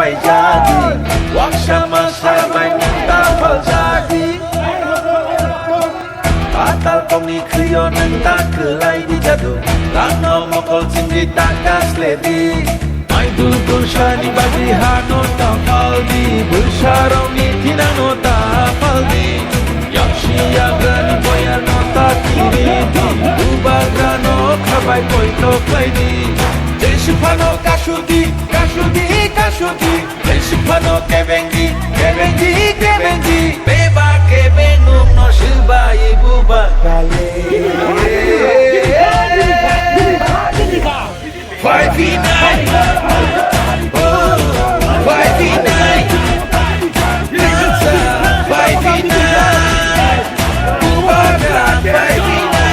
pai jadi wak sama sabai minta pal jadi Atal kami kriyo nang tak kelai di jadu Lano mokol cindi tak kas ledi Mai dulur shani bagi hano tak paldi Bersarong ni tinano tak paldi Yakshi agani boya no tak kiri di Ubagrano kabai koi tok lady Jeshipano kashudi, kashudi, kashudi Jeshipano kebengi, kebengi, kebengi Beba kebengum no shibai buba kale 5v9 Oh, 5v9 Danza 5v9 Bubaga 5v9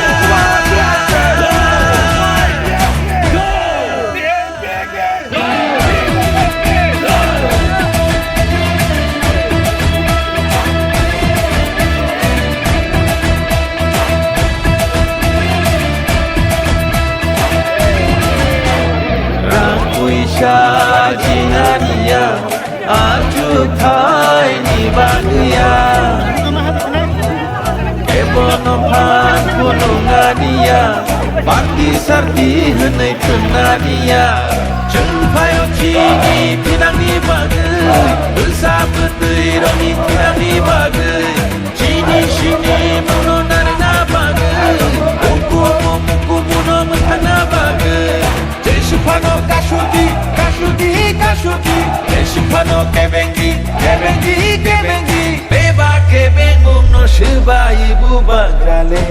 Jinania aju thai ni bania kebono phan punungania pati sarti hnai thunania chung phayo chi ni pinang ni bagai ulsa putui roni pinang ni bagai chini shini muno narna bagai muku muno mthana bagai Jeshipano kashudi Kashudi, kashudi Jeshipano kebengi, kebengi, kebengi Beba kebengum no shibai buba gale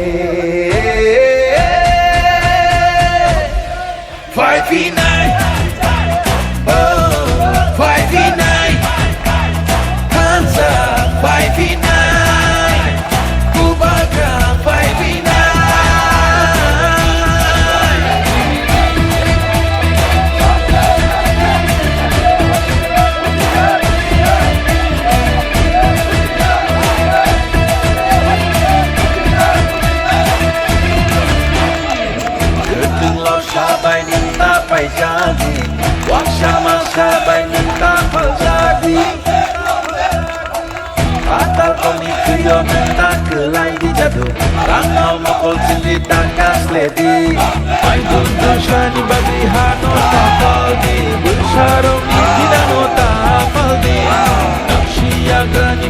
5v9 Oh, 5v9 Hansa 5v9 Bubaga 5v9 Sabai minta pai jadi wak sama sabai minta pal jadi Atal kami kriyo minta kelai di jadu Rangau mokol cindi tak kas ledi Mai dulur shani bagi hano tak paldi Bersarong ni tinano tak paldi Nakshi agrani